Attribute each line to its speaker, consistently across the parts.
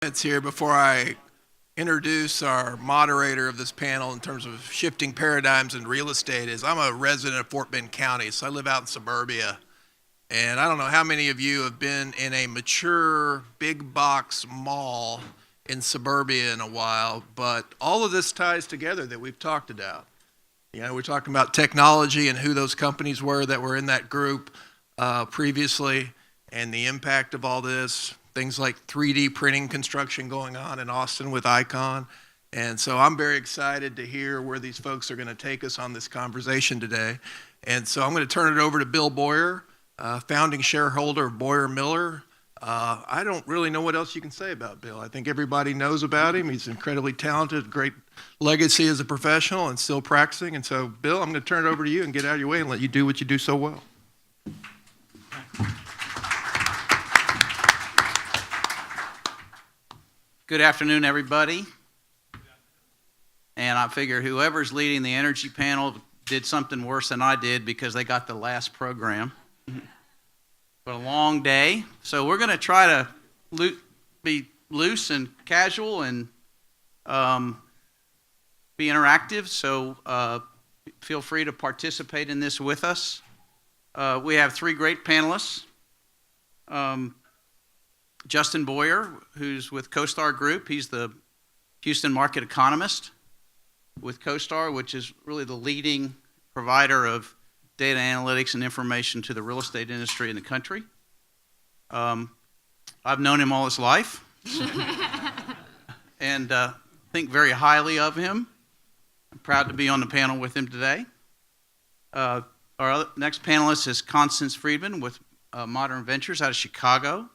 Speaker 1: comments here before I introduce our moderator of this panel in terms of shifting paradigms in real estate. Is I'm a resident of Fort Bend County, so I live out in suburbia. And I don't know how many of you have been in a mature big box mall in suburbia in a while, but all of this ties together that we've talked about. You know, we're talking about technology and who those companies were that were in that group previously, and the impact of all this. Things like 3D printing construction going on in Austin with Icon. And so I'm very excited to hear where these folks are going to take us on this conversation today. And so I'm going to turn it over to Bill Boyar, founding shareholder of BoyarMiller. I don't really know what else you can say about Bill. I think everybody knows about him. He's incredibly talented, great legacy as a professional and still practicing. And so, Bill, I'm going to turn it over to you and get out of your way and let you do what you do so well.
Speaker 2: Good afternoon, everybody. And I figure whoever's leading the energy panel did something worse than I did because they got the last program. But a long day. So we're going to try to be loose and casual and be interactive. So feel free to participate in this with us. We have three great panelists. Justin Boyar, who's with CoStar Group. He's the Houston market economist with CoStar, which is really the leading provider of data analytics and information to the real estate industry in the country. I've known him all his life and think very highly of him. I'm proud to be on the panel with him today. Our next panelist is Constance Friedman with Moderne Ventures out of Chicago.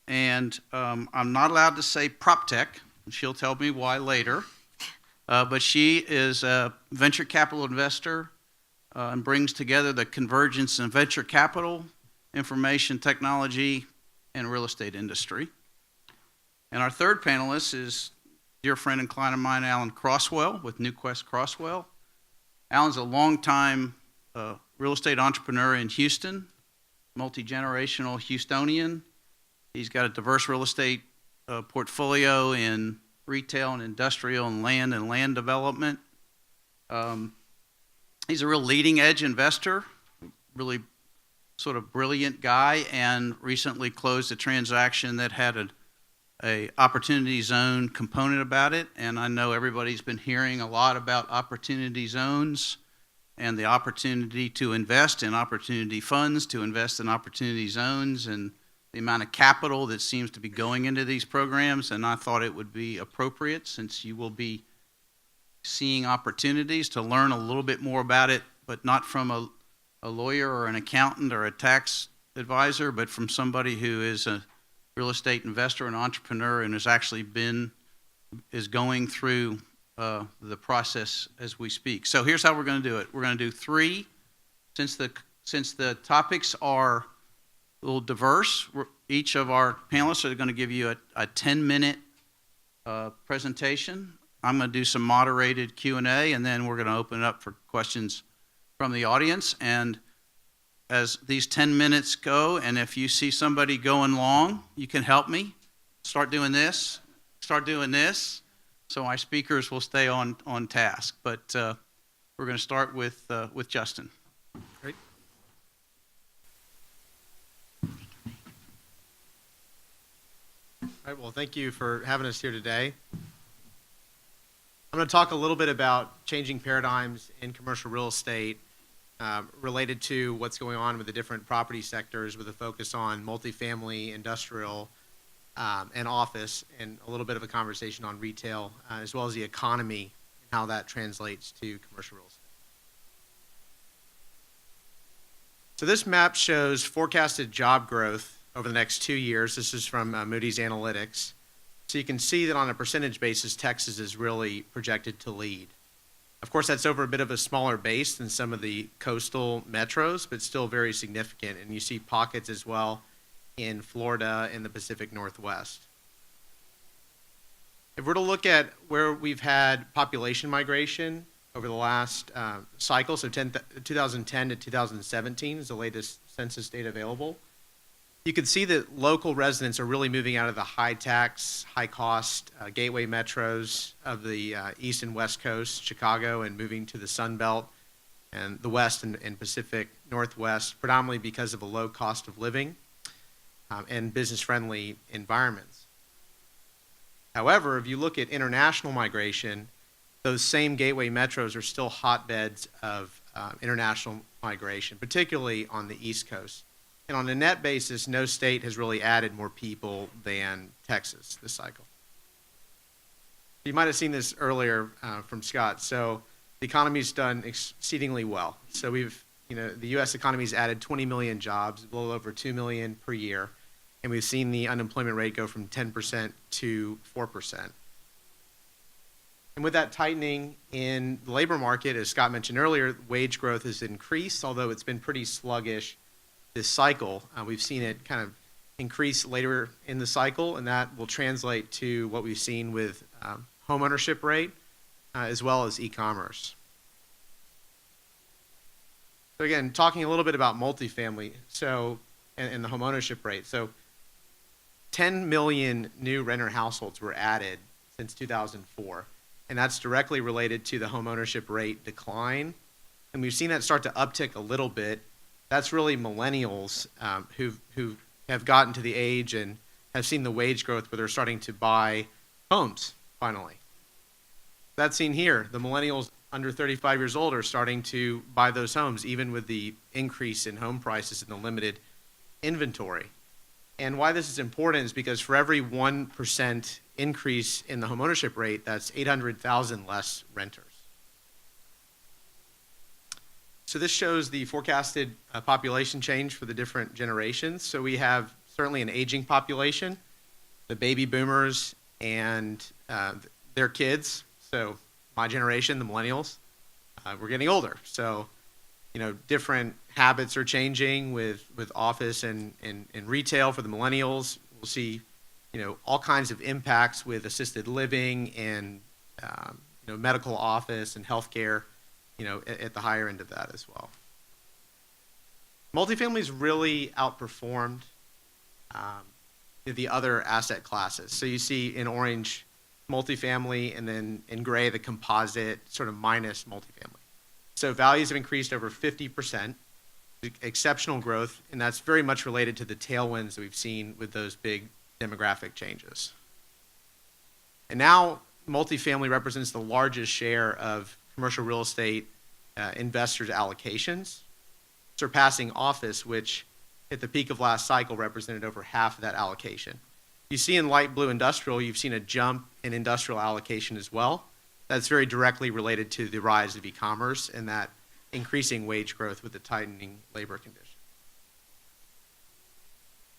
Speaker 2: And I'm not allowed to say prop tech. She'll tell me why later. But she is a venture capital investor and brings together the convergence in venture capital, information technology, and real estate industry. And our third panelist is dear friend and client of mine, Alan Crosswell with NewQuest Crosswell. Alan's a longtime real estate entrepreneur in Houston, multi-generational Houstonian. He's got a diverse real estate portfolio in retail and industrial and land development. He's a real leading edge investor, really sort of brilliant guy, and recently closed a transaction that had a opportunity zone component about it. And I know everybody's been hearing a lot about opportunity zones and the opportunity to invest in opportunity funds, to invest in opportunity zones, and the amount of capital that seems to be going into these programs. And I thought it would be appropriate, since you will be seeing opportunities, to learn a little bit more about it, but not from a lawyer or an accountant or a tax advisor, but from somebody who is a real estate investor and entrepreneur and is going through the process as we speak. So here's how we're going to do it. We're going to do three, since the topics are a little diverse. Each of our panelists are going to give you a 10-minute presentation. I'm going to do some moderated Q&A, and then we're going to open it up for questions from the audience. And as these 10 minutes go, and if you see somebody going long, you can help me. Start doing this, so my speakers will stay on task. But we're going to start with Justin.
Speaker 3: Great. All right, well, thank you for having us here today. I'm going to talk a little bit about changing paradigms in commercial real estate related to what's going on with the different property sectors, with a focus on multifamily, industrial, and office, and a little bit of a conversation on retail, as well as the economy and how that translates to commercial real estate. So this map shows forecasted job growth over the next 2 years. This is from Moody's Analytics. So you can see that on a percentage basis, Texas is really projected to lead. Of course, that's over a bit of a smaller base than some of the coastal metros, but still very significant. And you see pockets as well in Florida and the Pacific Northwest. If we're to look at where we've had population migration over the last cycle, so 2010 to 2017 is the latest census data available. You can see that local residents are really moving out of the high tax, high cost gateway metros of the East and West Coast, Chicago, and moving to the Sun Belt and the West and Pacific Northwest, predominantly because of a low cost of living and business-friendly environments. However, if you look at international migration, those same gateway metros are still hotbeds of international migration, particularly on the East Coast. And on a net basis, no state has really added more people than Texas this cycle. You might have seen this earlier from Scott. So the economy's done exceedingly well. So the U.S. economy's added 20 million jobs, a little over 2 million per year, and we've seen the unemployment rate go from 10% to 4%. And with that tightening in the labor market, as Scott mentioned earlier, wage growth has increased, although it's been pretty sluggish this cycle. We've seen it kind of increase later in the cycle, and that will translate to what we've seen with home ownership rate as well as e-commerce. So again, talking a little bit about multifamily and the home ownership rate. So 10 million new renter households were added since 2004, and that's directly related to the home ownership rate decline. And we've seen that start to uptick a little bit. That's really millennials who have gotten to the age and have seen the wage growth where they're starting to buy homes, finally. That's seen here. The millennials under 35 years old are starting to buy those homes, even with the increase in home prices and the limited inventory. And why this is important is because for every 1% increase in the homeownership rate, that's 800,000 less renters. So this shows the forecasted population change for the different generations. So we have certainly an aging population, the baby boomers and their kids. So my generation, the millennials, we're getting older. So, different habits are changing with office and retail for the millennials. We'll see, all kinds of impacts with assisted living and, medical office and healthcare, at the higher end of that as well. Multifamily's really outperformed the other asset classes. So you see in orange, multifamily, and then in gray, the composite sort of minus multifamily. So values have increased over 50%, exceptional growth, and that's very much related to the tailwinds that we've seen with those big demographic changes. And now multifamily represents the largest share of commercial real estate investors' allocations, surpassing office, which at the peak of last cycle represented over half of that allocation. You see in light blue industrial, you've seen a jump in industrial allocation as well. That's very directly related to the rise of e-commerce and that increasing wage growth with the tightening labor conditions.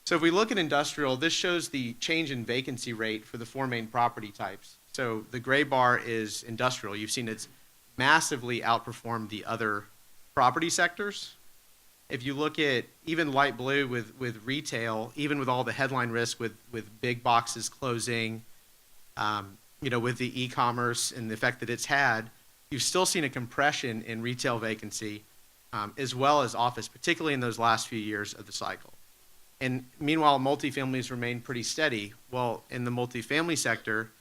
Speaker 3: So if we look at industrial, this shows the change in vacancy rate for the four main property types. So the gray bar is industrial. You've seen it's massively outperformed the other property sectors. If you look at even light blue with retail, even with all the headline risk with big boxes closing, with the e-commerce and the effect that it's had, you've still seen a compression in retail vacancy as well as office, particularly in those last few years of the cycle. And meanwhile, multifamilies remain pretty steady. Well, in the multifamily sector,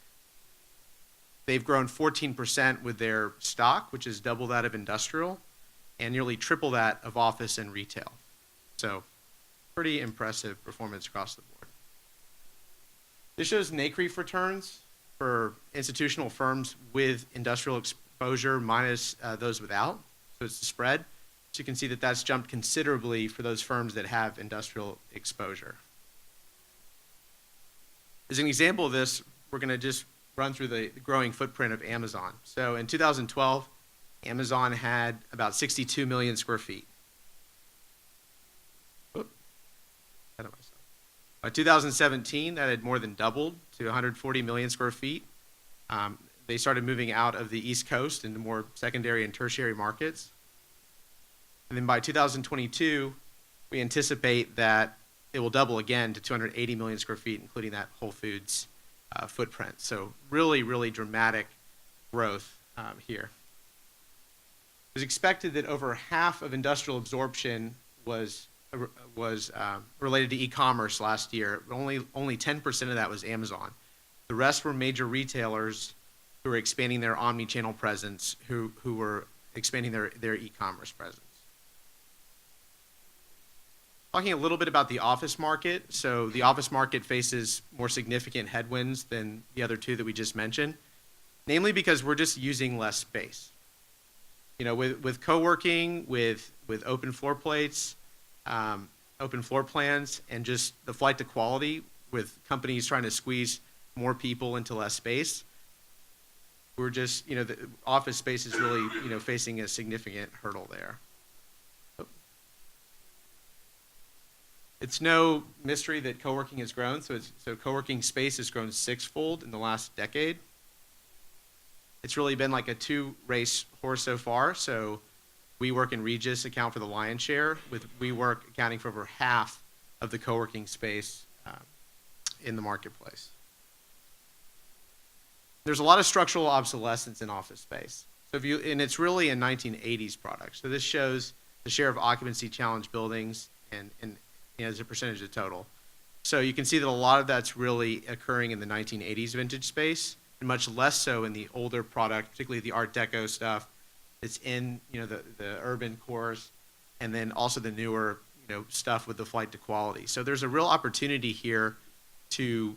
Speaker 3: they've grown 14% with their stock, which is double that of industrial, and nearly triple that of office and retail. So pretty impressive performance across the board. This shows NCREIF returns for institutional firms with industrial exposure minus those without. So it's the spread. So you can see that that's jumped considerably for those firms that have industrial exposure. As an example of this, we're going to just run through the growing footprint of Amazon. So in 2012, Amazon had about 62 million square feet. By 2017, that had more than doubled to 140 million square feet. They started moving out of the East Coast into more secondary and tertiary markets. And then by 2022, we anticipate that it will double again to 280 million square feet, including that Whole Foods footprint. So really, really dramatic growth here. It was expected that over half of industrial absorption was related to e-commerce last year. Only 10% of that was Amazon. The rest were major retailers who were expanding their omni-channel presence, who were expanding their e-commerce presence. Talking a little bit about the office market. So the office market faces more significant headwinds than the other two that we just mentioned, namely because we're just using less space. You know, with co-working, with open floor plates, open floor plans, and just the flight to quality with companies trying to squeeze more people into less space, we're just, you know, the office space is really, you know, facing a significant hurdle there. It's no mystery that co-working has grown. So co-working space has grown sixfold in the last decade. It's really been like a two-race horse so far. So WeWork and Regus account for the lion's share, with WeWork accounting for over half of the co-working space in the marketplace. There's a lot of structural obsolescence in office space. So and it's really a 1980s product. So this shows the share of occupancy challenged buildings and you know, as a percentage of total. So you can see that a lot of that's really occurring in the 1980s vintage space, and much less so in the older product, particularly the Art Deco stuff. It's in, you know, the urban cores, and then also the newer, you know, stuff with the flight to quality. So there's a real opportunity here to,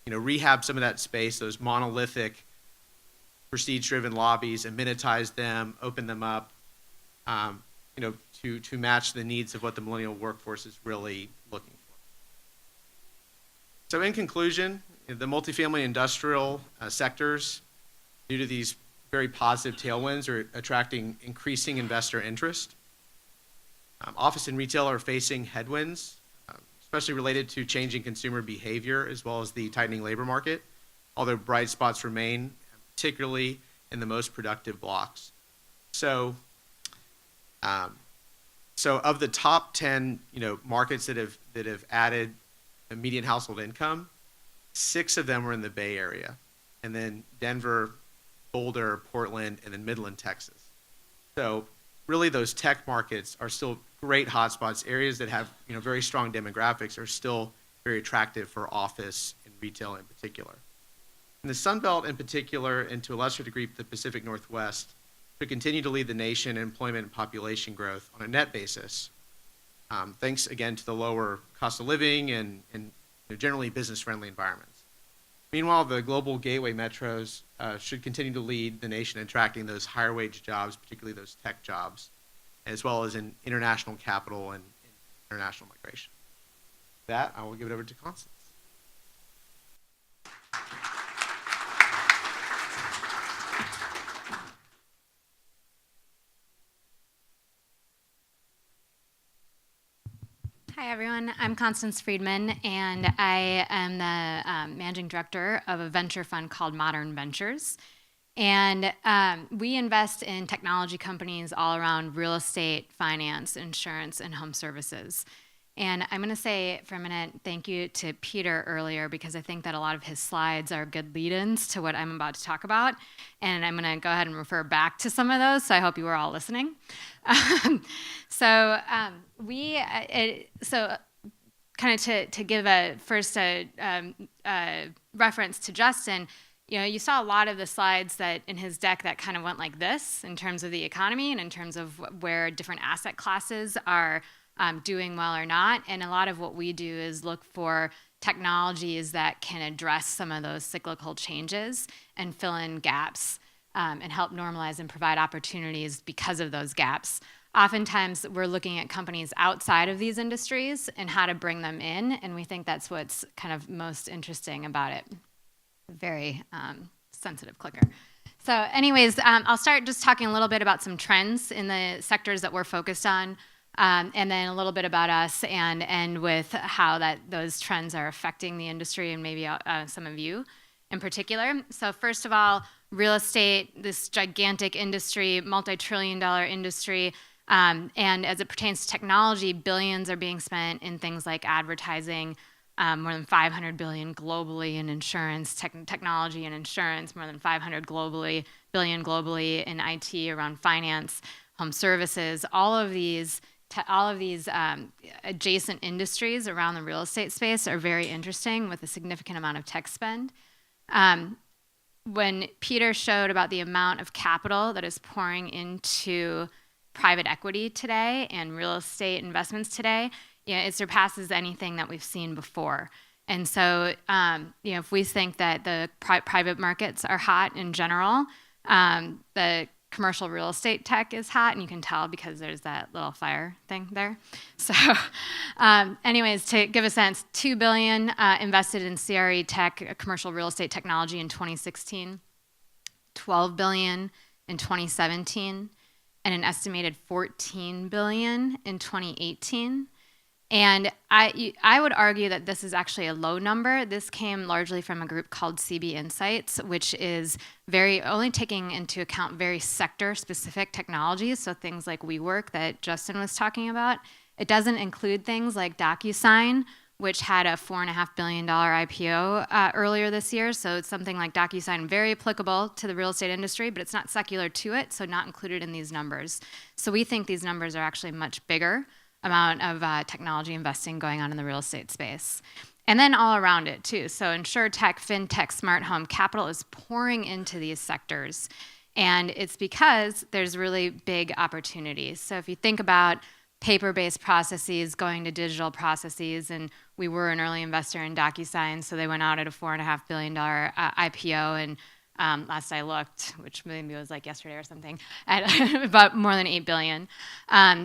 Speaker 3: you know, rehab some of that space, those monolithic, prestige-driven lobbies, amenitize them, open them up, you know, to match the needs of what the millennial workforce is really looking for. So in conclusion, the multifamily industrial sectors, due to these very positive tailwinds, are attracting increasing investor interest. Office and retail are facing headwinds, especially related to changing consumer behavior as well as the tightening labor market, although bright spots remain, particularly in the most productive blocks. So of the top 10, you know, markets that have added a median household income, 6 of them were in the Bay Area, and then Denver, Boulder, Portland, and then Midland, Texas. So really those tech markets are still great hotspots. Areas that have, you know, very strong demographics are still very attractive for office and retail in particular. In the Sun Belt in particular, and to a lesser degree the Pacific Northwest, to continue to lead the nation in employment and population growth on a net basis, thanks again to the lower cost of living and you know, generally business-friendly environments. Meanwhile, the global gateway metros should continue to lead the nation in attracting those higher wage jobs, particularly those tech jobs, as well as in international capital and international migration. With that, I will give it over to Constance.
Speaker 4: Hi, everyone. I'm Constance Friedman, and I am the managing director of a venture fund called Moderne Ventures. And we invest in technology companies all around real estate, finance, insurance, and home services. And I'm going to say for a minute thank you to Peter earlier, because I think that a lot of his slides are good lead-ins to what I'm about to talk about. And I'm going to go ahead and refer back to some of those, so I hope you were all listening. So kind of to give a first reference to Justin, you know, you saw a lot of the slides that in his deck that kind of went like this in terms of the economy and in terms of where different asset classes are doing well or not. And a lot of what we do is look for technologies that can address some of those cyclical changes and fill in gaps and help normalize and provide opportunities because of those gaps. Oftentimes, we're looking at companies outside of these industries and how to bring them in, and we think that's what's kind of most interesting about it. Very sensitive clicker. So anyways, I'll start just talking a little bit about some trends in the sectors that we're focused on, and then a little bit about us, and end with how those trends are affecting the industry and maybe some of you in particular. So first of all, real estate, this gigantic industry, multi-trillion-dollar industry, and as it pertains to technology, billions are being spent in things like advertising, more than $500 billion globally in insurance, technology and insurance, more than $500 billion globally in IT, around finance, home services. All of these all of these adjacent industries around the real estate space are very interesting with a significant amount of tech spend. When Peter showed about the amount of capital that is pouring into private equity today and real estate investments today, it surpasses anything that we've seen before. And so, if we think that the private markets are hot in general, the commercial real estate tech is hot, and you can tell because there's that little fire thing there. So anyways, to give a sense, $2 billion invested in CRE tech, commercial real estate technology in 2016, $12 billion in 2017, and an estimated $14 billion in 2018. And I would argue that this is actually a low number. This came largely from a group called CB Insights, which is only taking into account very sector-specific technologies, so things like WeWork that Justin was talking about. It doesn't include things like DocuSign, which had a $4.5 billion IPO earlier this year. So it's something like DocuSign, very applicable to the real estate industry, but it's not secular to it, so not included in these numbers. So we think these numbers are actually much bigger amount of technology investing going on in the real estate space. And then all around it too. So InsurTech, FinTech, smart home, capital is pouring into these sectors. And it's because there's really big opportunities. So if you think about paper-based processes going to digital processes, and we were an early investor in DocuSign, so they went out at a $4.5 billion IPO, and last I looked, which maybe was like yesterday or something, at about more than $8 billion.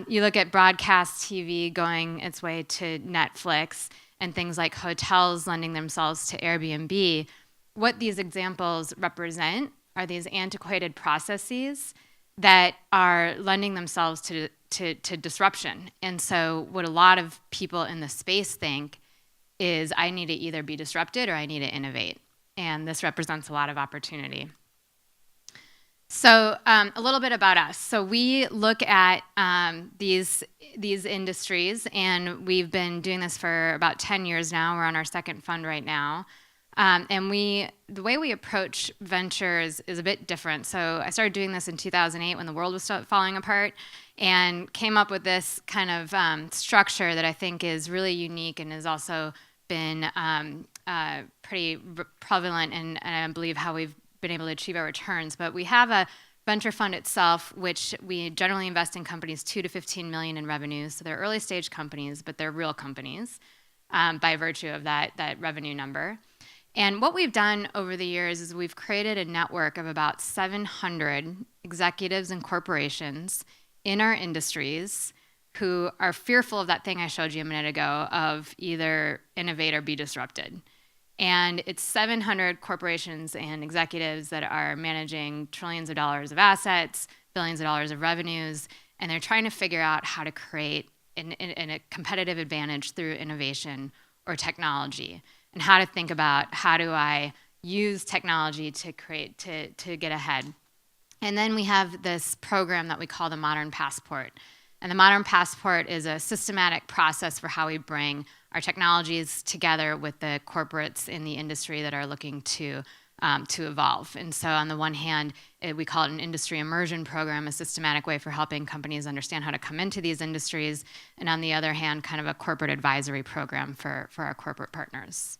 Speaker 4: You look at broadcast TV going its way to Netflix and things like hotels lending themselves to Airbnb. What these examples represent are these antiquated processes that are lending themselves to disruption. And so what a lot of people in the space think is I need to either be disrupted or I need to innovate. And this represents a lot of opportunity. So a little bit about us. So we look at these industries, and we've been doing this for about 10 years now. We're on our second fund right now. And the way we approach ventures is a bit different. So I started doing this in 2008 when the world was falling apart, and came up with this kind of structure that I think is really unique and has also been pretty prevalent and I believe how we've been able to achieve our returns. But we have a venture fund itself, which we generally invest in companies 2 to 15 million in revenue. So they're early stage companies, but they're real companies by virtue of that revenue number. And what we've done over the years is we've created a network of about 700 executives and corporations in our industries who are fearful of that thing I showed you a minute ago of either innovate or be disrupted. And it's 700 corporations and executives that are managing trillions of dollars of assets, billions of dollars of revenues, and they're trying to figure out how to create a competitive advantage through innovation or technology, and how to think about how do I use technology to create, to get ahead. And then we have this program that we call the Modern Passport. And the Modern Passport is a systematic process for how we bring our technologies together with the corporates in the industry that are looking to evolve. And so on the one hand, we call it an industry immersion program, a systematic way for helping companies understand how to come into these industries. And on the other hand, kind of a corporate advisory program for our corporate partners.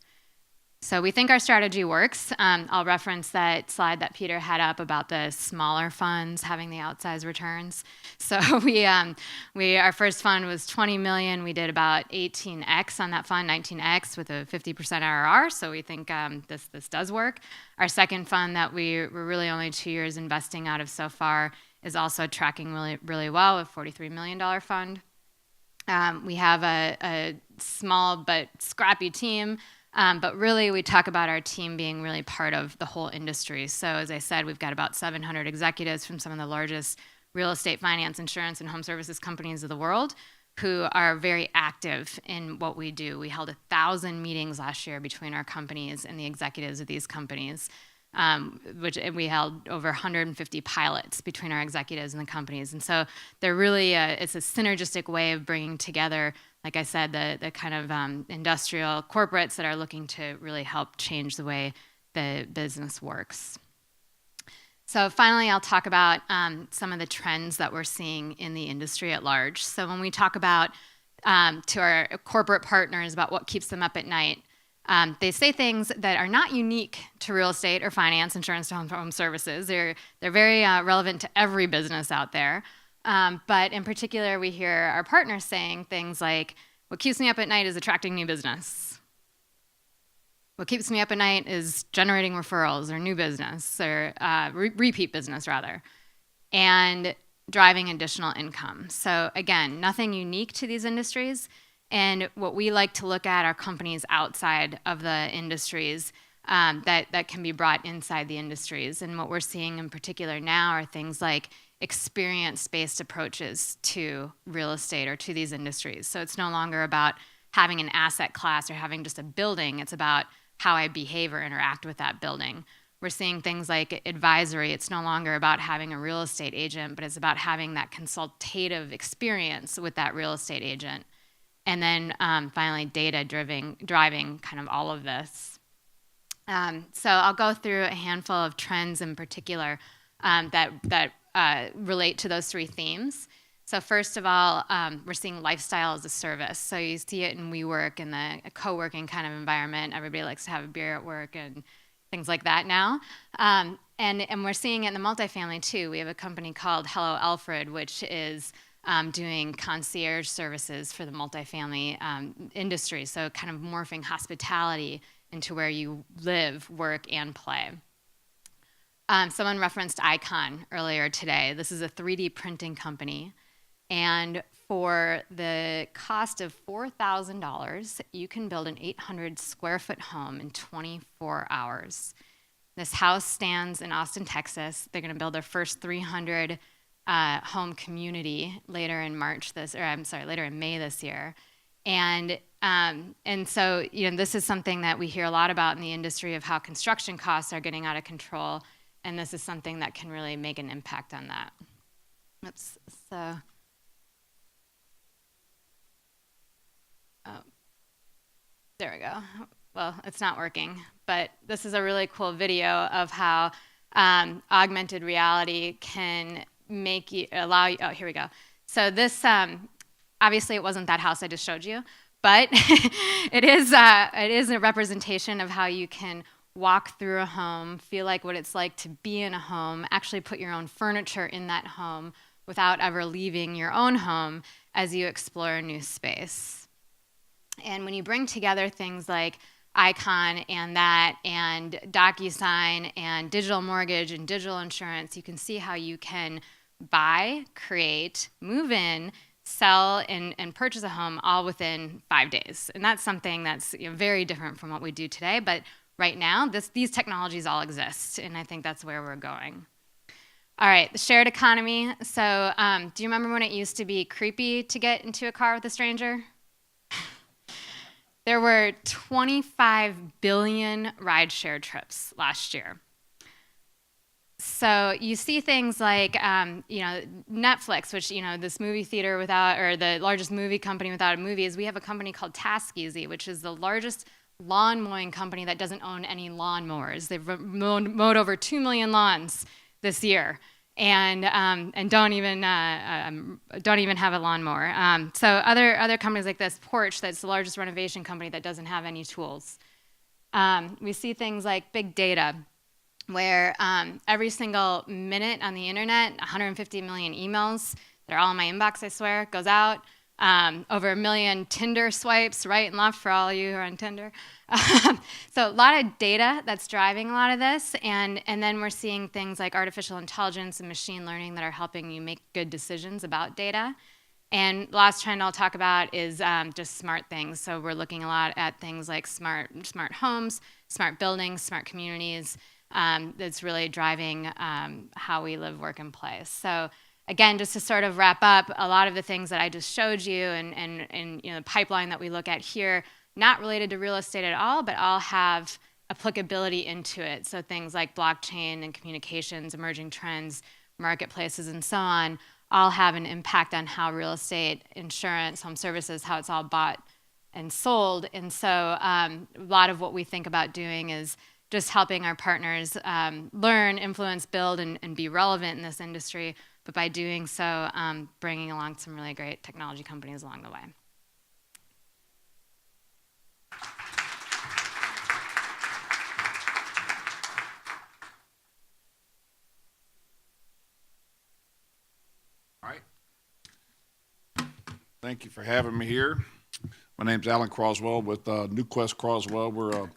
Speaker 4: So we think our strategy works. I'll reference that slide that Peter had up about the smaller funds having the outsized returns. So our first fund was 20 million. We did about 18x on that fund, 19x with a 50% IRR. So we think this does work. Our second fund that we're really only 2 years investing out of so far is also tracking really, really well, a $43 million fund. We have a small but scrappy team. But really, we talk about our team being really part of the whole industry. So as I said, we've got about 700 executives from some of the largest real estate, finance, insurance, and home services companies of the world who are very active in what we do. We held 1,000 meetings last year between our companies and the executives of these companies, which we held over 150 pilots between our executives and the companies. And so they're really, it's a synergistic way of bringing together, like I said, the kind of industrial corporates that are looking to really help change the way the business works. So finally, I'll talk about some of the trends that we're seeing in the industry at large. So when we talk about to our corporate partners about what keeps them up at night, they say things that are not unique to real estate or finance, insurance, home services. They're very relevant to every business out there. But in particular, we hear our partners saying things like, what keeps me up at night is attracting new business. What keeps me up at night is generating referrals or new business or repeat business rather, and driving additional income. So again, nothing unique to these industries. And what we like to look at are companies outside of the industries that can be brought inside the industries. And what we're seeing in particular now are things like experience-based approaches to real estate or to these industries. So it's no longer about having an asset class or having just a building. It's about how I behave or interact with that building. We're seeing things like advisory. It's no longer about having a real estate agent, but it's about having that consultative experience with that real estate agent. And then finally, data driving kind of all of this. So I'll go through a handful of trends in particular that relate to those three themes. So first of all, we're seeing lifestyle as a service. So you see it in WeWork and the co-working kind of environment. Everybody likes to have a beer at work and things like that now. And we're seeing it in the multifamily too. We have a company called Hello Alfred, which is doing concierge services for the multifamily industry. So kind of morphing hospitality into where you live, work, and play. Someone referenced Icon earlier today. This is a 3D printing company. And for the cost of $4,000, you can build an 800 square foot home in 24 hours. This house stands in Austin, Texas. They're going to build their first 300 home community later in May this year. And so, this is something that we hear a lot about in the industry of how construction costs are getting out of control. And this is something that can really make an impact on that. Oops, so. There we go. Well, it's not working, but this is a really cool video of how augmented reality can allow you, oh, here we go. So this, obviously it wasn't that house I just showed you, but it is a representation of how you can walk through a home, feel like what it's like to be in a home, actually put your own furniture in that home without ever leaving your own home as you explore a new space. And when you bring together things like Icon and that and DocuSign and digital mortgage and digital insurance, you can see how you can buy, create, move in, sell, and purchase a home all within 5 days. And that's something that's very different from what we do today. But right now, these technologies all exist, and I think that's where we're going. All right, the shared economy. So do you remember when it used to be creepy to get into a car with a stranger? There were 25 billion rideshare trips last year. So you see things like, Netflix, which, this movie theater or the largest movie company without a movie is we have a company called TaskEasy, which is the largest lawn mowing company that doesn't own any lawnmowers. They've mowed over 2 million lawns this year. And don't even have a lawnmower. So other companies like this, Porch, that's the largest renovation company that doesn't have any tools. We see things like big data, where every single minute on the internet, 150 million emails, they're all in my inbox, I swear, goes out. Over 1 million Tinder swipes, right and left for all you who are on Tinder. So a lot of data that's driving a lot of this, and then we're seeing things like artificial intelligence and machine learning that are helping you make good decisions about data. And the last trend I'll talk about is just smart things. So we're looking a lot at things like smart homes, smart buildings, smart communities. That's really driving how we live, work, and play. So again, just to sort of wrap up, a lot of the things that I just showed you and the pipeline that we look at here, not related to real estate at all, but all have applicability into it. So things like blockchain and communications, emerging trends, marketplaces, and so on, all have an impact on how real estate, insurance, home services, how it's all bought and sold. And so a lot of what we think about doing is just helping our partners learn, influence, build, and be relevant in this industry. But by doing so, bringing along some really great technology companies along the way.
Speaker 5: All right. Thank you for having me here. My name's Alan Croswell with NewQuest Crosswell. We're a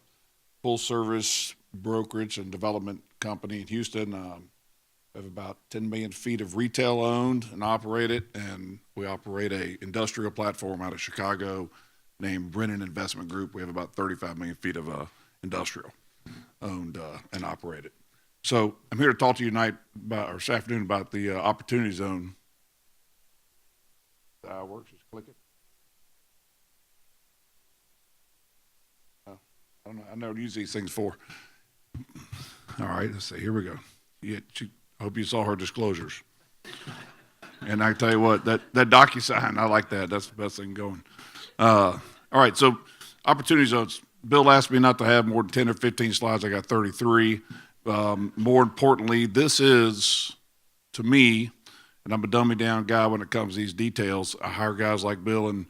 Speaker 5: full-service brokerage and development company in Houston. We have about 10 million feet of retail owned and operated, and we operate a industrial platform out of Chicago named Brennan Investment Group. We have about 35 million feet of industrial owned and operated. So I'm here to talk to you tonight or this afternoon about the Opportunity Zone. Works, just click it. I don't know. I never use these things before. All right, let's see. Here we go. I hope you saw her disclosures. And I tell you what, that DocuSign, I like that. That's the best thing going. All right, so Opportunity Zones. Bill asked me not to have more than 10 or 15 slides. I got 33. More importantly, this is, to me, and I'm a dummy down guy when it comes to these details. I hire guys like Bill and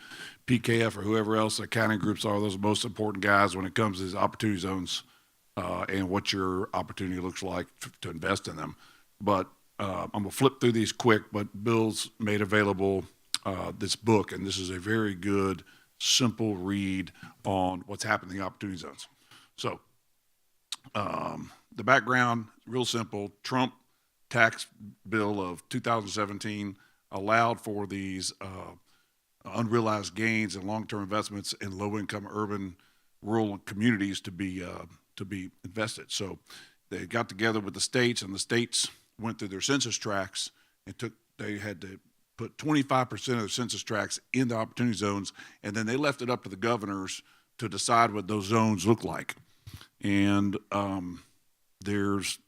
Speaker 5: PKF or whoever else the accounting groups are. Those are the most important guys when it comes to these opportunity zones and what your opportunity looks like to invest in them. But I'm going to flip through these quick, but Bill's made available this book, and this is a very good, simple read on what's happening in the opportunity zones. So the background, real simple. Trump tax bill of 2017 allowed for these unrealized gains and long-term investments in low-income urban rural communities to be invested. So they got together with the states, and the states went through their census tracts and they had to put 25% of their census tracts in the opportunity zones, and then they left it up to the governors to decide what those zones look like. And there's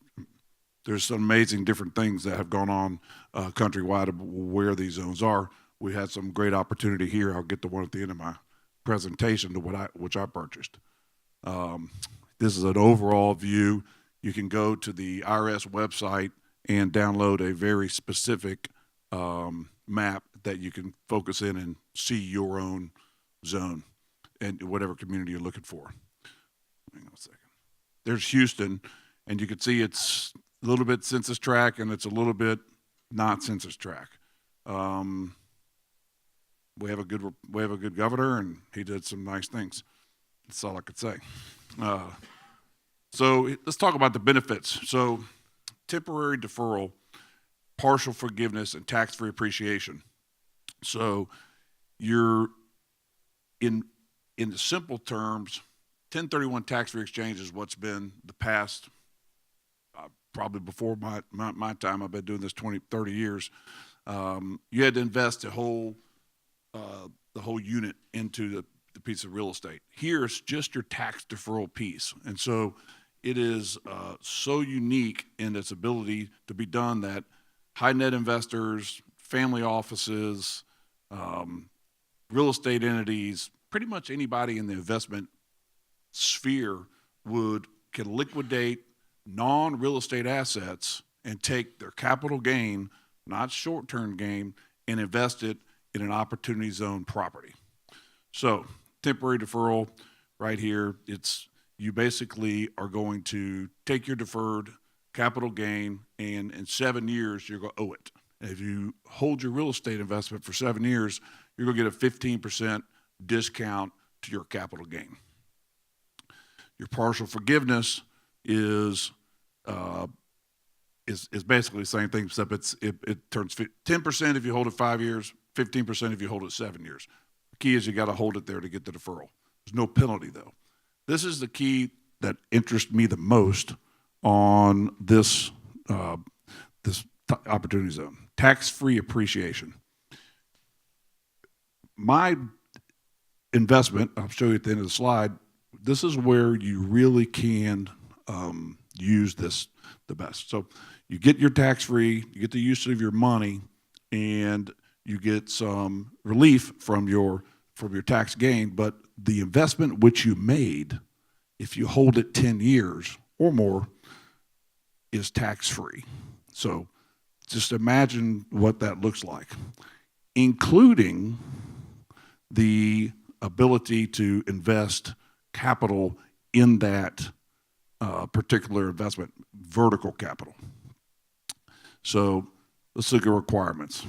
Speaker 5: some amazing different things that have gone on countrywide where these zones are. We had some great opportunity here. I'll get to one at the end of my presentation to which I purchased. This is an overall view. You can go to the IRS website and download a very specific map that you can focus in and see your own zone and whatever community you're looking for. Hang on a second. There's Houston, and you can see it's a little bit census tract and it's a little bit not census tract. We have a good governor, and he did some nice things. That's all I could say. So let's talk about the benefits. So temporary deferral, partial forgiveness, and tax-free appreciation. So you're in the simple terms, 1031 tax-free exchange is what's been the past, probably before my time. I've been doing this 20, 30 years. You had to invest the whole unit into the piece of real estate. Here it's just your tax deferral piece. And so it is so unique in its ability to be done that high net investors, family offices, real estate entities, pretty much anybody in the investment sphere can liquidate non-real estate assets and take their capital gain, not short-term gain, and invest it in an opportunity zone property. So temporary deferral right here, you basically are going to take your deferred capital gain, and in 7 years, you're going to owe it. And if you hold your real estate investment for 7 years, you're going to get a 15% discount to your capital gain. Your partial forgiveness is basically the same thing, except it turns 10% if you hold it 5 years, 15% if you hold it 7 years. The key is you got to hold it there to get the deferral. There's no penalty, though. This is the key that interests me the most on this opportunity zone. Tax-free appreciation. My investment, I'll show you at the end of the slide, this is where you really can use this the best. So you get your tax-free, you get the use of your money, and you get some relief from your tax gain, but the investment which you made, if you hold it 10 years, or more is tax-free. So just imagine what that looks like, including the ability to invest capital in that particular investment, vertical capital. So let's look at requirements.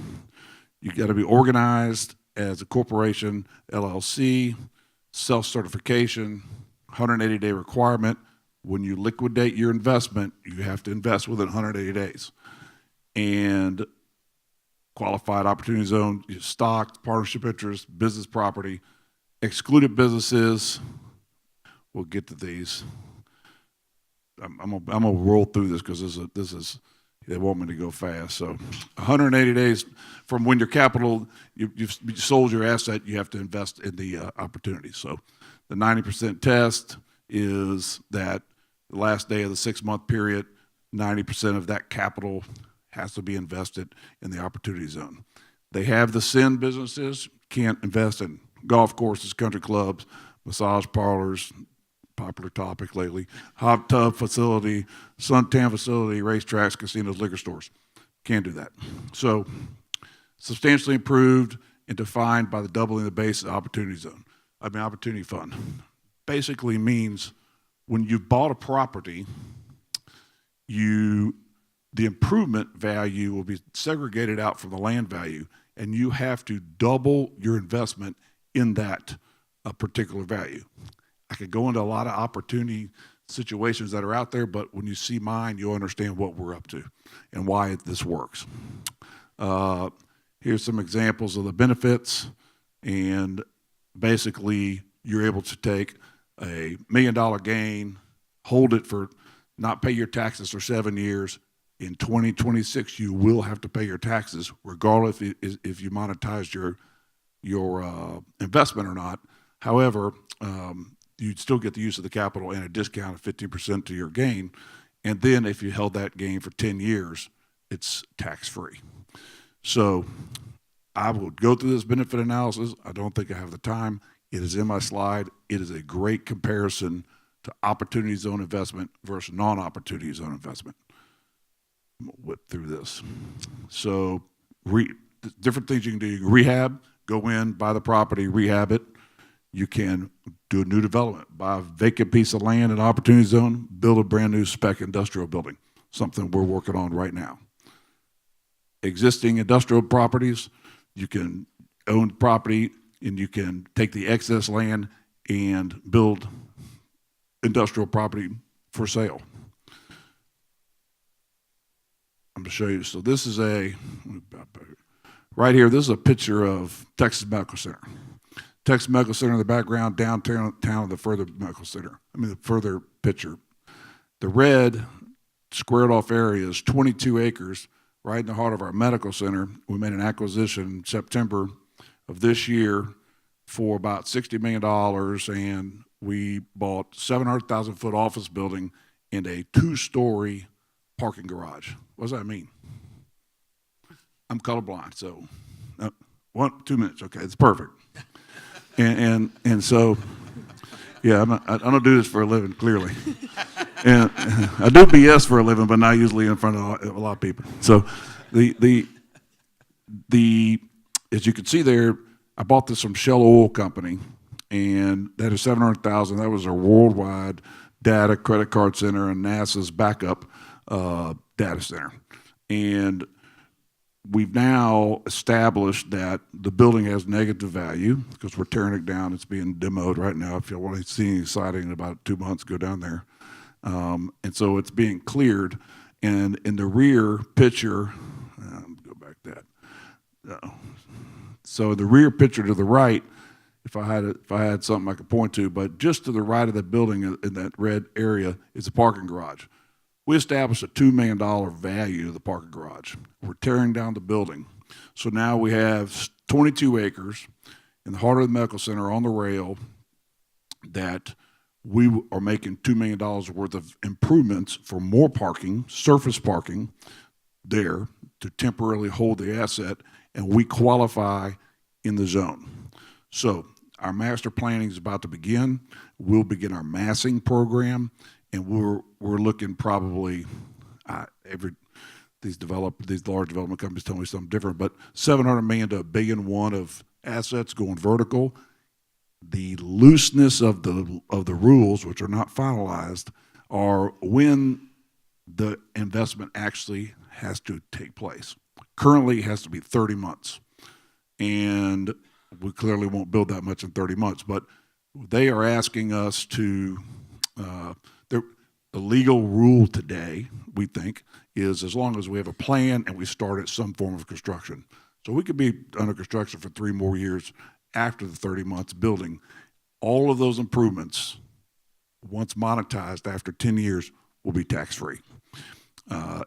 Speaker 5: You got to be organized as a corporation, LLC, self-certification, 180-day requirement. When you liquidate your investment, you have to invest within 180 days. And qualified opportunity zone, stock, partnership interest, business property, excluded businesses. We'll get to these. I'm gonna roll through this because this is they want me to go fast. So 180 days from when your capital, you've sold your asset, you have to invest in the opportunity. So the 90% test is that the last day of the 6-month period, 90% of that capital has to be invested in the opportunity zone. They have the sin businesses, can't invest in golf courses, country clubs, massage parlors, popular topic lately, hot tub facility, suntan facility, racetracks, casinos, liquor stores. Can't do that. So substantially improved and defined by the doubling the base opportunity zone. Opportunity fund. Basically means when you've bought a property, the improvement value will be segregated out from the land value, and you have to double your investment in that particular value. I could go into a lot of opportunity situations that are out there, but when you see mine, you'll understand what we're up to and why this works. Here's some examples of the benefits, and basically you're able to take a $1 million gain, hold it for, not pay your taxes for 7 years. In 2026, you will have to pay your taxes, regardless if you monetize your investment or not. However, you'd still get the use of the capital and a discount of 15% to your gain. And then if you held that gain for 10 years, it's tax-free. So I will go through this benefit analysis. I don't think I have the time. It is in my slide. It is a great comparison to opportunity zone investment versus non-opportunity zone investment. I'm gonna whip through this. So different things you can do. You can rehab, go in, buy the property, rehab it. You can do a new development, buy a vacant piece of land in opportunity zone, build a brand new spec industrial building, something we're working on right now. Existing industrial properties, you can own property and you can take the excess land and build industrial property for sale. I'm gonna show you. So this is right here, this is a picture of Texas Medical Center. Texas Medical Center in the background, downtown the further medical center. The further picture. The red squared off area is 22 acres right in the heart of our medical center. We made an acquisition in September of this year for about $60 million, and we bought 700,000 foot office building and a 2-story parking garage. What does that mean? I'm colorblind, so 2 minutes, okay, it's perfect. And so, yeah, I don't do this for a living, clearly. And I do BS for a living, but not usually in front of a lot of people. So the as you can see there, I bought this from Shell Oil Company, and that is $700,000. That was a worldwide data credit card center and NASA's backup data center. And we've now established that the building has negative value because we're tearing it down. It's being demoed right now. If you want to see anything exciting in about 2 months, go down there. And so it's being cleared. And in the rear picture, go back that. So the rear picture to the right, if I had something I could point to, but just to the right of the building in that red area is a parking garage. We established a $2 million value of the parking garage. We're tearing down the building. So now we have 22 acres in the heart of the medical center on the rail that we are making $2 million worth of improvements for more parking, surface parking there to temporarily hold the asset, and we qualify in the zone. So our master planning is about to begin. We'll begin our massing program, and we're looking probably these large development companies tell me something different, but 700 million to $1.1 billion of assets going vertical. The looseness of the rules, which are not finalized, are when the investment actually has to take place. Currently, it has to be 30 months, and we clearly won't build that much in 30 months. But they are asking us to. The legal rule today, we think, is as long as we have a plan and we start at some form of construction. So we could be under construction for 3 more years after the 30 months building. All of those improvements, once monetized after 10 years, will be tax-free.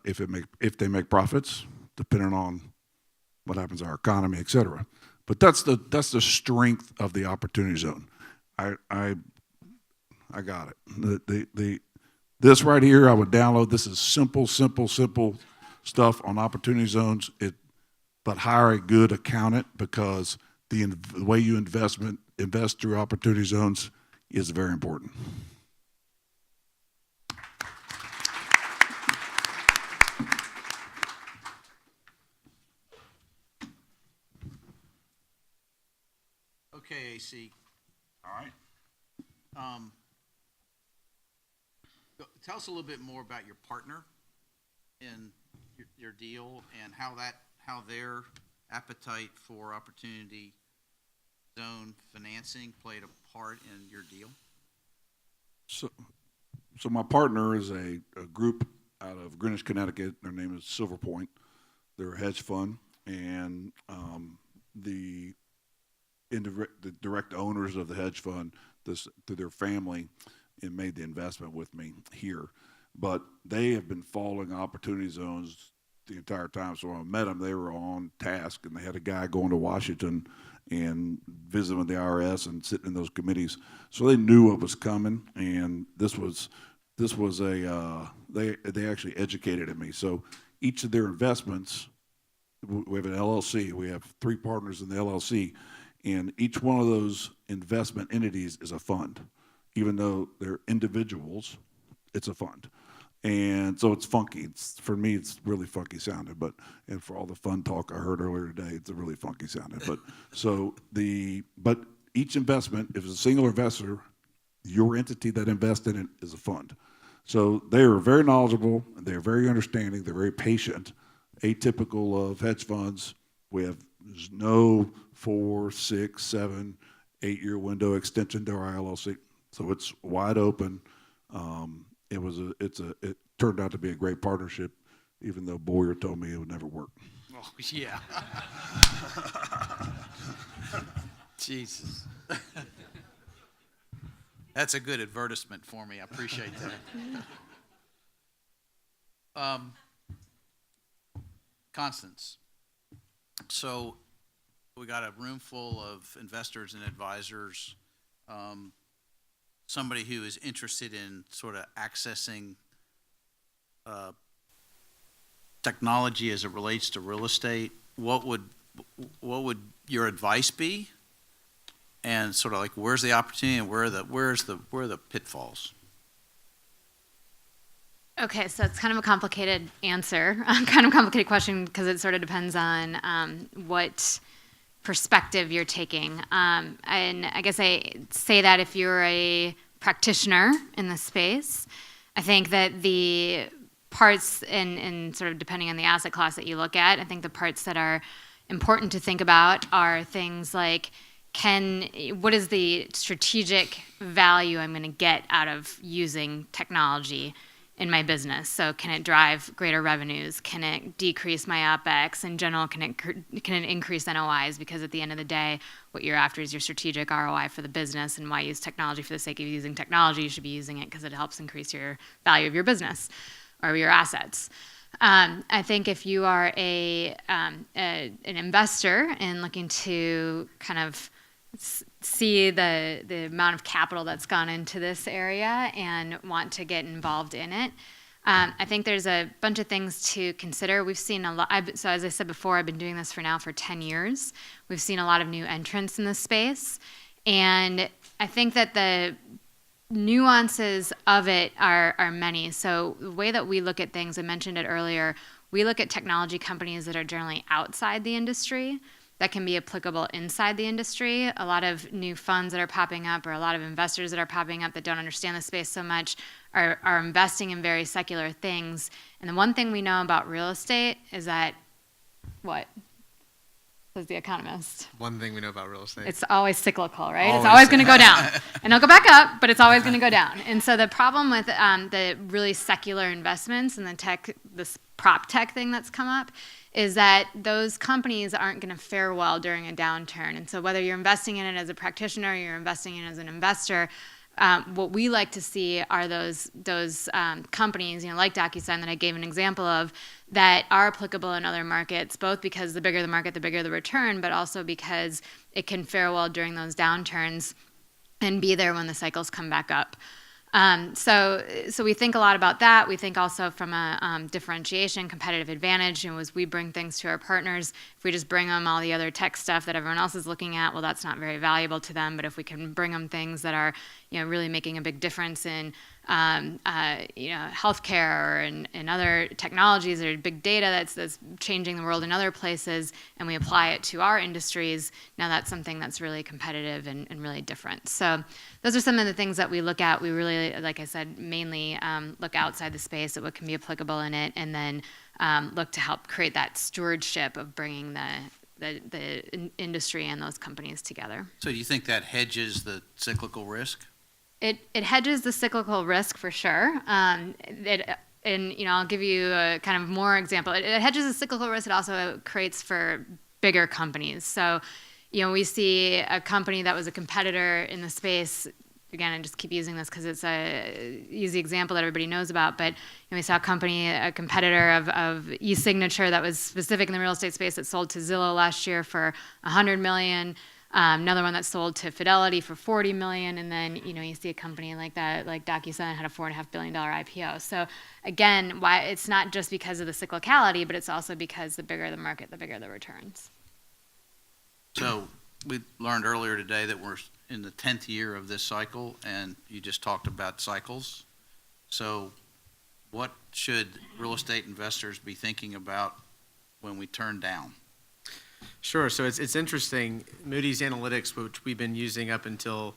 Speaker 5: If they make profits, depending on what happens in our economy, et cetera. But that's the strength of the opportunity zone. I got it. This right here, I would download. This is simple stuff on opportunity zones. But hire a good accountant, because the way you invest through opportunity zones is very important.
Speaker 2: Okay, AC.
Speaker 5: All right.
Speaker 2: Tell us a little bit more about your partner in your deal, and how their appetite for opportunity zone financing played a part in your deal.
Speaker 5: So my partner is a group out of Greenwich, Connecticut. Their name is Silver Point. They're a hedge fund, and the direct owners of the hedge fund, through their family, and made the investment with me here. But they have been following opportunity zones the entire time. So when I met them, they were on task, and they had a guy going to Washington and visiting with the IRS and sitting in those committees. So they knew what was coming, and this was they actually educated me. So each of their investments, we have an LLC. We have 3 partners in the LLC, and each one of those investment entities is a fund. Even though they're individuals, it's a fund. And so it's funky. For me, it's really funky sounding, and for all the fun talk I heard earlier today, it's a really funky sounding. But each investment, if it's a single investor, your entity that invests in it is a fund. So they are very knowledgeable, and they're very understanding, they're very patient, atypical of hedge funds. There's no 4, 6, 7, 8-year window extension to our LLC. So it's wide open. It turned out to be a great partnership, even though Boyar told me it would never work.
Speaker 2: Oh, yeah. Jesus. That's a good advertisement for me. I appreciate that. Constance. So we got a room full of investors and advisors. Somebody who is interested in sort of accessing technology as it relates to real estate, what would your advice be? And sort of like, where's the opportunity, and where are the pitfalls?
Speaker 4: Okay, so it's kind of a complicated answer, kind of complicated question, because it sort of depends on what perspective you're taking. And I guess I say that if you're a practitioner in the space, I think that the parts, and sort of depending on the asset class that you look at, I think the parts that are important to think about are things like, what is the strategic value I'm going to get out of using technology in my business? So can it drive greater revenues? Can it decrease my OpEx? In general, can it increase NOIs? Because at the end of the day, what you're after is your strategic ROI for the business, and why use technology for the sake of using technology. You should be using it because it helps increase your value of your business or your assets. I think if you are an investor and looking to kind of see the amount of capital that's gone into this area and want to get involved in it, I think there's a bunch of things to consider. We've seen a lot. So as I said before, I've been doing this for 10 years. We've seen a lot of new entrants in this space, and I think that nuances of it are many. So the way that we look at things, I mentioned it earlier, we look at technology companies that are generally outside the industry that can be applicable inside the industry. A lot of new funds that are popping up, or a lot of investors that are popping up that don't understand the space so much, are investing in very secular things. And the one thing we know about real estate is that, what? Says the economist.
Speaker 3: One thing we know about real estate.
Speaker 4: It's always cyclical, right? It's
Speaker 3: Always
Speaker 4: always going to go down. And it'll go back up, but it's always going to go down. And so the problem with the really secular investments and the tech, this prop tech thing that's come up, is that those companies aren't going to fare well during a downturn. And so whether you're investing in it as a practitioner or you're investing in it as an investor, what we like to see are those companies, like DocuSign that I gave an example of, that are applicable in other markets, both because the bigger the market, the bigger the return, but also because it can fare well during those downturns and be there when the cycles come back up. So we think a lot about that. We think also from a differentiation, competitive advantage, and as we bring things to our partners, if we just bring them all the other tech stuff that everyone else is looking at, well, that's not very valuable to them. But if we can bring them things that are, really making a big difference in, healthcare and other technologies or big data that's changing the world in other places, and we apply it to our industries, now that's something that's really competitive and really different. So those are some of the things that we look at. We really, like I said, mainly look outside the space at what can be applicable in it, and then look to help create that stewardship of bringing the industry and those companies together.
Speaker 2: So do you think that hedges the cyclical risk?
Speaker 4: It hedges the cyclical risk for sure. I'll give you a kind of more example. It hedges the cyclical risk. It also creates for bigger companies. So, we see a company that was a competitor in the space. Again, I just keep using this because it's a easy example that everybody knows about. But we saw a competitor of e-signature that was specific in the real estate space that sold to Zillow last year for $100 million. Another one that sold to Fidelity for $40 million, and then you see a company like that, like DocuSign, had a $4.5 billion IPO. So again, why it's not just because of the cyclicality, but it's also because the bigger the market, the bigger the returns.
Speaker 2: So we learned earlier today that we're in the 10th year of this cycle, and you just talked about cycles. So what should real estate investors be thinking about when we turn down?
Speaker 3: Sure. So it's interesting. Moody's Analytics, which we've been using up until,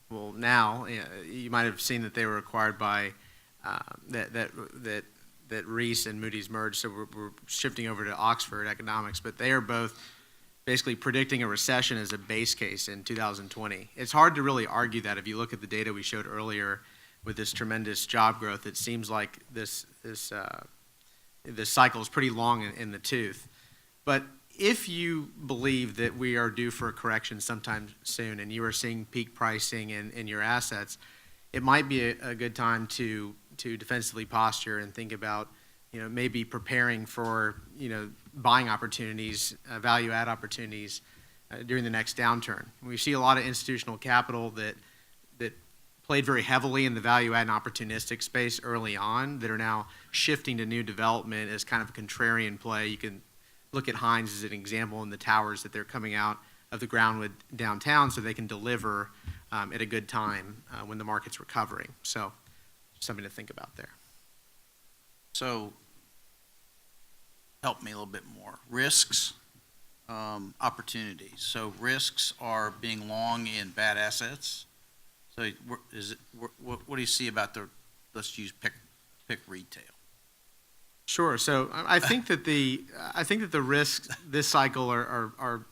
Speaker 3: now, you might have seen that they were acquired by that Reese and Moody's merged. So we're shifting over to Oxford Economics, but they are both basically predicting a recession as a base case in 2020. It's hard to really argue that if you look at the data we showed earlier with this tremendous job growth. It seems like this cycle is pretty long in the tooth. But if you believe that we are due for a correction sometime soon and you are seeing peak pricing in your assets, it might be a good time to defensively posture and think about, maybe preparing for, buying opportunities, value add opportunities during the next downturn. We see a lot of institutional capital that played very heavily in the value add and opportunistic space early on that are now shifting to new development as kind of a contrarian play. You can look at Hines as an example in the towers that they're coming out of the ground with downtown so they can deliver at a good time when the market's recovering. So something to think about there.
Speaker 2: So help me a little bit more. Risks, opportunities. So risks are being long in bad assets. So what do you see about let's use pick retail?
Speaker 3: Sure. So I think that the risks this cycle are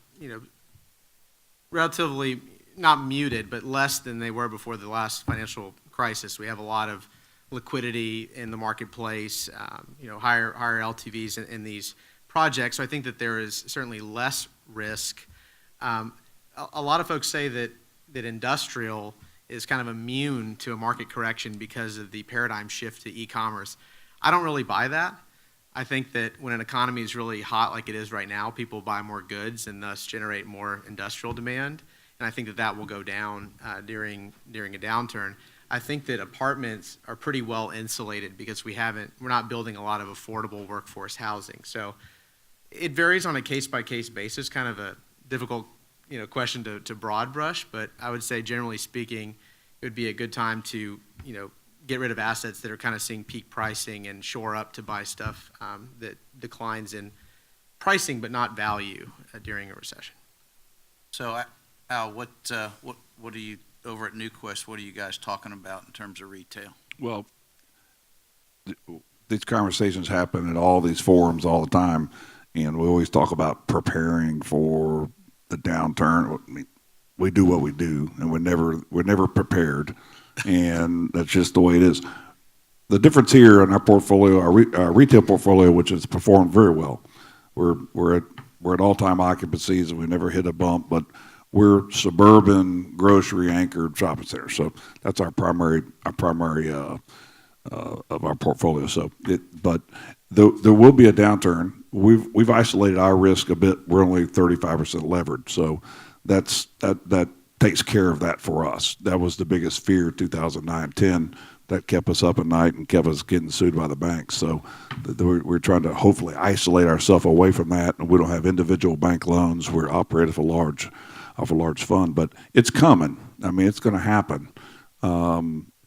Speaker 3: relatively not muted, but less than they were before the last financial crisis. We have a lot of liquidity in the marketplace, higher LTVs in these projects. So I think that there is certainly less risk. A lot of folks say that industrial is kind of immune to a market correction because of the paradigm shift to e-commerce. I don't really buy that. I think that when an economy is really hot like it is right now, people buy more goods and thus generate more industrial demand. And I think that will go down during a downturn. I think that apartments are pretty well insulated because we're not building a lot of affordable workforce housing. So it varies on a case-by-case basis, kind of a difficult question to broad brush, but I would say generally speaking, it would be a good time to, get rid of assets that are kind of seeing peak pricing and shore up to buy stuff that declines in pricing but not value during a recession.
Speaker 2: So, Al, what are you, over at NewQuest, what are you guys talking about in terms of retail?
Speaker 5: Well, these conversations happen at all these forums all the time, and we always talk about preparing for the downturn. I mean, we do what we do, and we're never prepared, and that's just the way it is. The difference here in our portfolio, our retail portfolio, which has performed very well, we're at all-time occupancies, and we never hit a bump, but we're suburban, grocery-anchored shopping centers, so that's our primary of our portfolio. So, but there will be a downturn. We've isolated our risk a bit. We're only 35% levered, so that takes care of that for us. That was the biggest fear 2009-10 that kept us up at night and kept us getting sued by the banks. So we're trying to hopefully isolate ourselves away from that, and we don't have individual bank loans. We're operated off a large fund, but it's coming. I mean, it's going to happen.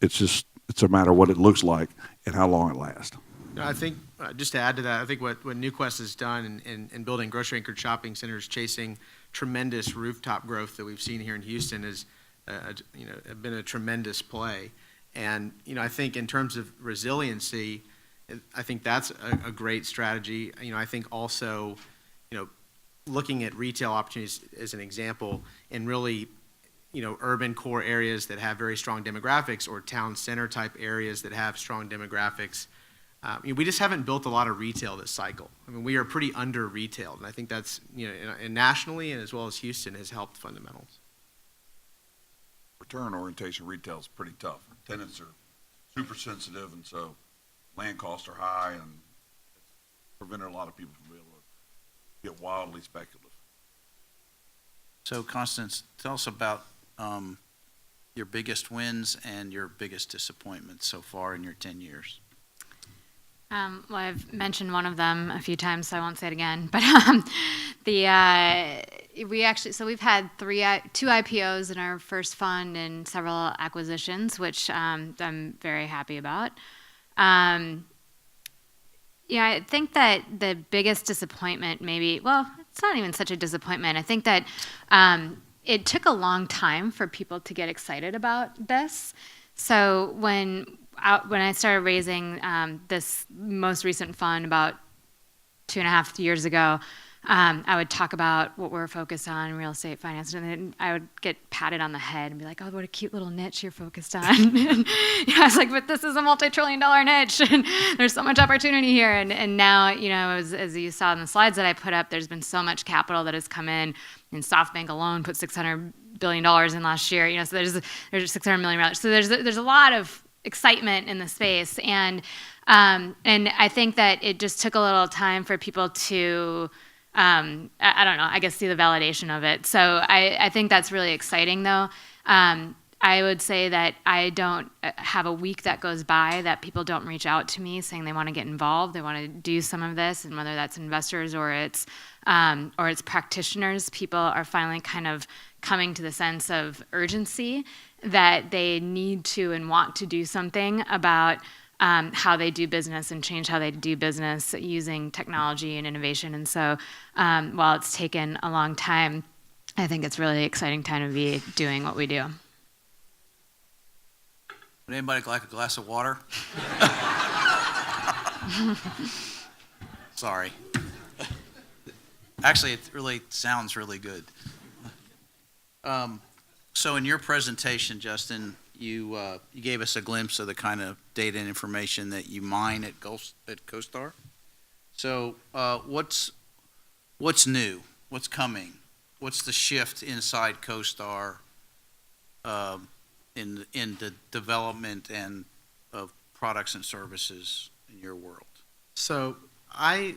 Speaker 5: It's a matter of what it looks like and how long it lasts.
Speaker 3: I think, just to add to that, I think what NewQuest has done in building grocery-anchored shopping centers, chasing tremendous rooftop growth that we've seen here in Houston, has been a tremendous play. And, I think in terms of resiliency, I think that's a great strategy. I think also, looking at retail opportunities as an example, and really, urban core areas that have very strong demographics or town center type areas that have strong demographics. We just haven't built a lot of retail this cycle. I mean, we are pretty under retailed, and I think that's, and nationally and as well as Houston has helped fundamentals.
Speaker 5: Return orientation retail is pretty tough. Tenants are super sensitive, and so land costs are high, and it's prevented a lot of people from being able to get wildly speculative.
Speaker 2: So, Constance, tell us about your biggest wins and your biggest disappointments so far in your 10 years.
Speaker 4: Well, I've mentioned one of them a few times, so I won't say it again. But we've had two IPOs in our first fund and several acquisitions, which I'm very happy about. I think that the biggest disappointment it's not even such a disappointment. I think that it took a long time for people to get excited about this. So when I started raising this most recent fund about 2.5 years ago, I would talk about what we're focused on, real estate finance, and then I would get patted on the head and be like, "Oh, what a cute little niche you're focused on." And, I was like, "But this is a multi-trillion-dollar niche, and there's so much opportunity here." And now, as you saw in the slides that I put up, there's been so much capital that has come in. And SoftBank alone put $600 billion in last year. So there's $600 million. So there's a lot of excitement in the space, and I think that it just took a little time for people to. I don't know, I guess see the validation of it. So I think that's really exciting, though. I would say that I don't have a week that goes by that people don't reach out to me saying they want to get involved, they want to do some of this, and whether that's investors or it's practitioners, people are finally kind of coming to the sense of urgency that they need to and want to do something about how they do business and change how they do business using technology and innovation. And so while it's taken a long time, I think it's really exciting time to be doing what we do.
Speaker 2: Would anybody like a glass of water? Sorry. Actually, it really sounds really good. So in your presentation, Justin, you gave us a glimpse of the kind of data and information that you mine at CoStar. So what's new? What's coming? What's the shift inside CoStar in the development and of products and services in your world?
Speaker 3: So I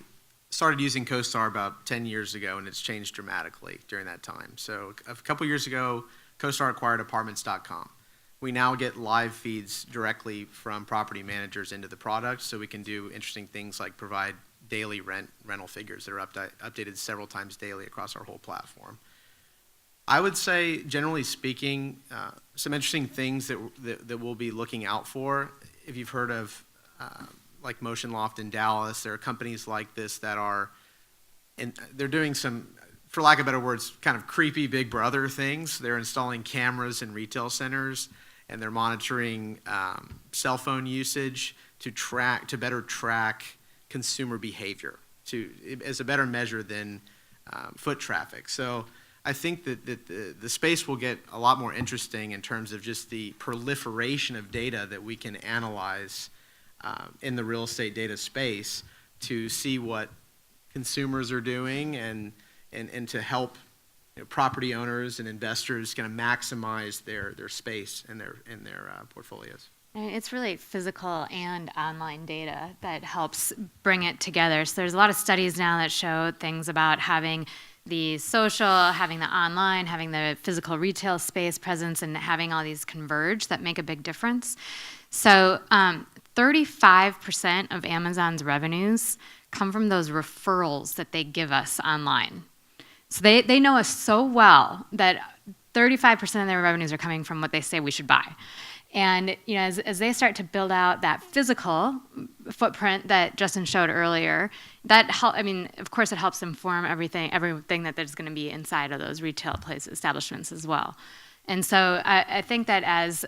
Speaker 3: started using CoStar about 10 years ago, and it's changed dramatically during that time. So a couple years ago, CoStar acquired Apartments.com. We now get live feeds directly from property managers into the product, so we can do interesting things like provide daily rental figures that are updated several times daily across our whole platform. I would say, generally speaking, some interesting things that we'll be looking out for. If you've heard of like Motion Loft in Dallas, there are companies like this that are, and they're doing some, for lack of better words, kind of creepy Big Brother things. They're installing cameras in retail centers, and they're monitoring cell phone usage to better track consumer behavior, as a better measure than foot traffic. So I think that the space will get a lot more interesting in terms of just the proliferation of data that we can analyze in the real estate data space to see what consumers are doing and to help property owners and investors kind of maximize their space and their portfolios.
Speaker 4: It's really physical and online data that helps bring it together. So there's a lot of studies now that show things about having the social, having the online, having the physical retail space presence, and having all these converge that make a big difference. So 35% of Amazon's revenues come from those referrals that they give us online. So they know us so well that 35% of their revenues are coming from what they say we should buy. And as they start to build out that physical footprint that Justin showed earlier, of course it helps inform everything that there's going to be inside of those retail establishments as well. And so I think that as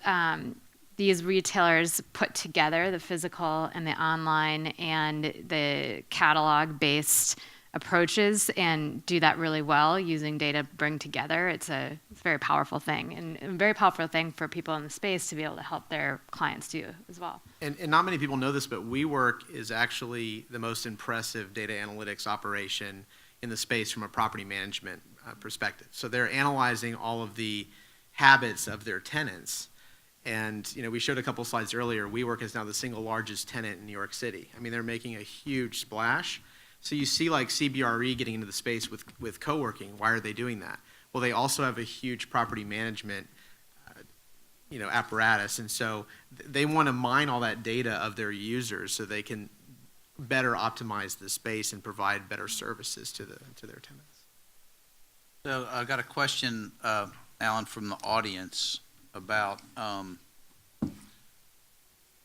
Speaker 4: these retailers put together the physical and the online and the catalog-based approaches and do that really well using data to bring together, it's a very powerful thing, and a very powerful thing for people in the space to be able to help their clients do as well.
Speaker 3: And not many people know this, but WeWork is actually the most impressive data analytics operation in the space from a property management perspective. So they're analyzing all of the habits of their tenants. And we showed a couple slides earlier. WeWork is now the single largest tenant in New York City. I mean, they're making a huge splash. So you see like CBRE getting into the space with co-working. Why are they doing that? Well, they also have a huge property management apparatus. And so they want to mine all that data of their users so they can better optimize the space and provide better services to their tenants.
Speaker 2: So I got a question, Alan, from the audience about I'm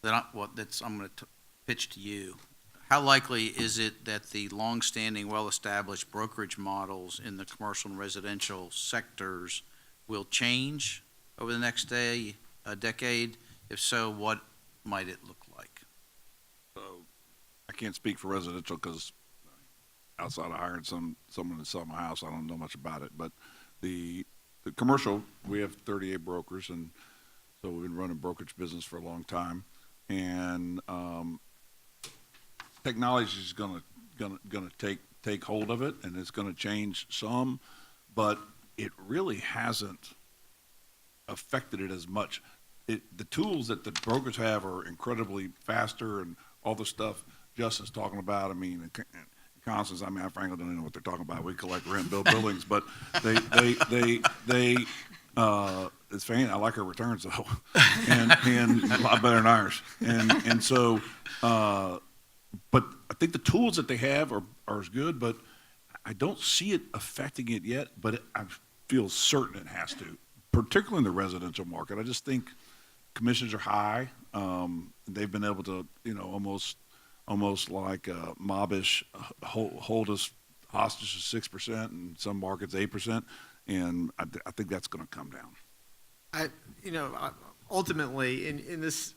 Speaker 2: going to pitch to you. How likely is it that the long-standing, well-established brokerage models in the commercial and residential sectors will change over the next decade? If so, what might it look like?
Speaker 5: So I can't speak for residential because outside of hiring someone to sell my house, I don't know much about it. But the commercial, we have 38 brokers, and so we've been running brokerage business for a long time. And technology is going to take hold of it, and it's going to change some, but it really hasn't affected it as much. The tools that the brokers have are incredibly faster, and all the stuff Justin's talking about. I mean, Constance, I frankly don't even know what they're talking about. We collect rent, build buildings, but they it's funny. I like her returns though, and a lot better than ours. And so, but I think the tools that they have are as good, but I don't see it affecting it yet. But I feel certain it has to, particularly in the residential market. I just think commissions are high. They've been able to, almost like mobbish hold us hostage to 6%, and some markets 8%, and I think that's going to come down.
Speaker 3: Ultimately, and this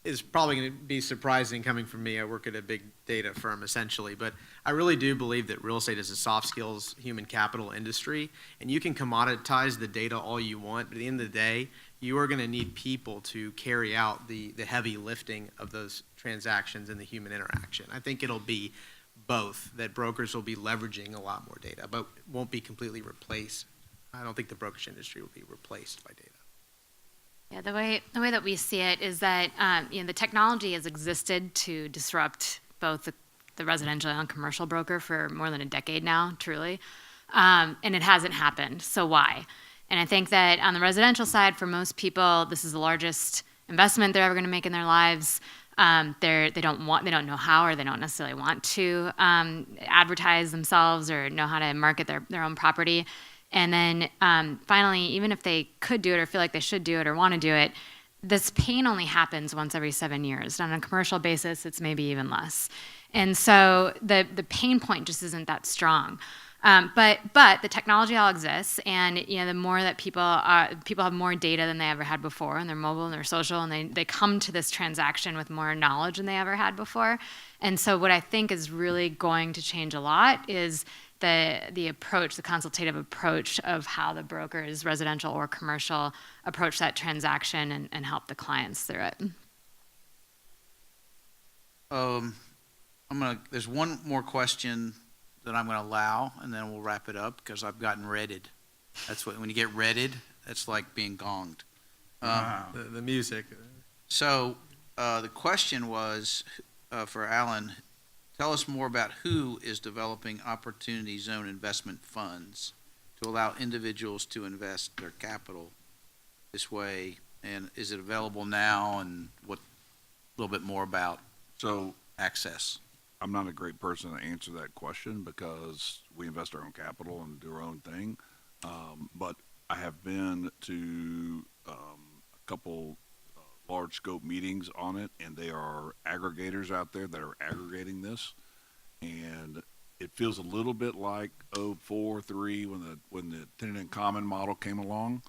Speaker 3: is probably going to be surprising coming from me. I work at a big data firm essentially, but I really do believe that real estate is a soft skills, human capital industry, and you can commoditize the data all you want, but at the end of the day, you are going to need people to carry out the heavy lifting of those transactions and the human interaction. I think it'll be both, that brokers will be leveraging a lot more data, but won't be completely replaced. I don't think the brokerage industry will be replaced by data.
Speaker 4: Yeah, the way that we see it is that the technology has existed to disrupt both the residential and commercial broker for more than a decade now, truly, and it hasn't happened. So why? And I think that on the residential side, for most people, this is the largest investment they're ever going to make in their lives. They don't know how, or they don't necessarily want to advertise themselves or know how to market their own property. And then finally, even if they could do it or feel like they should do it or want to do it, this pain only happens once every 7 years. On a commercial basis, it's maybe even less. And so the pain point just isn't that strong. But the technology all exists, and the more that people have more data than they ever had before, and they're mobile and they're social, and they come to this transaction with more knowledge than they ever had before. And so what I think is really going to change a lot is the approach, the consultative approach of how the brokers, residential or commercial, approach that transaction and help the clients through it.
Speaker 2: There's one more question that I'm gonna allow, and then we'll wrap it up, because I've gotten redded. That's when you get redded, that's like being gonged.
Speaker 3: The music.
Speaker 2: So, the question was, for Alan, tell us more about who is developing Opportunity Zone investment funds to allow individuals to invest their capital this way, and is it available now, and what, a little bit more about
Speaker 5: So
Speaker 2: access.
Speaker 5: I'm not a great person to answer that question because we invest our own capital and do our own thing. But I have been to a couple large scope meetings on it, and there are aggregators out there that are aggregating this. And it feels a little bit like 04-03 when the tenant in common model came along.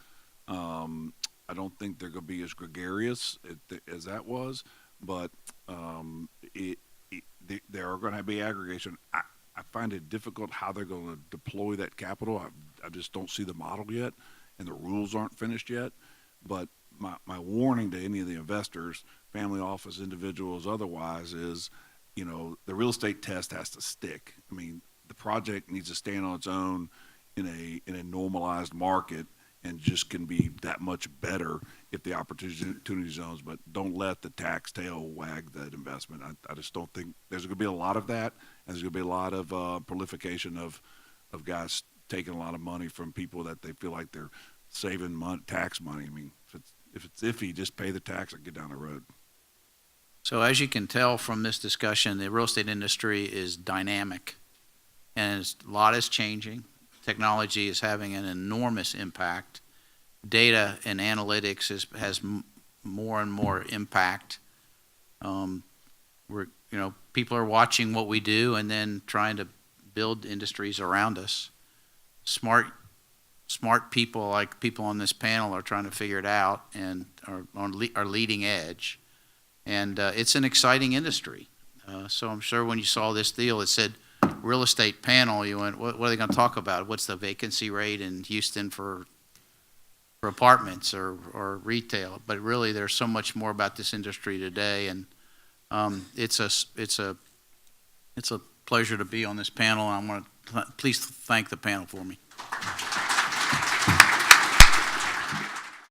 Speaker 5: I don't think they're going to be as gregarious as that was, but there are going to be aggregation. I find it difficult how they're going to deploy that capital. I just don't see the model yet, and the rules aren't finished yet. But my warning to any of the investors, family office individuals, otherwise, is, the real estate test has to stick. I mean, the project needs to stand on its own in a normalized market, and just can be that much better if the opportunity zones, but don't let the tax tail wag that investment. I just don't think there's going to be a lot of that, and there's going to be a lot of proliferation of guys taking a lot of money from people that they feel like they're saving tax money. I mean, if it's iffy, just pay the tax and get down the road.
Speaker 2: So as you can tell from this discussion, the real estate industry is dynamic, and a lot is changing. Technology is having an enormous impact. Data and analytics has more and more impact. People are watching what we do and then trying to build industries around us. Smart people, like people on this panel, are trying to figure it out and are leading edge. And it's an exciting industry. So I'm sure when you saw this deal, it said real estate panel, you went, what are they going to talk about? What's the vacancy rate in Houston for apartments or retail? But really, there's so much more about this industry today, and it's a pleasure to be on this panel. And I want to please thank the panel for me.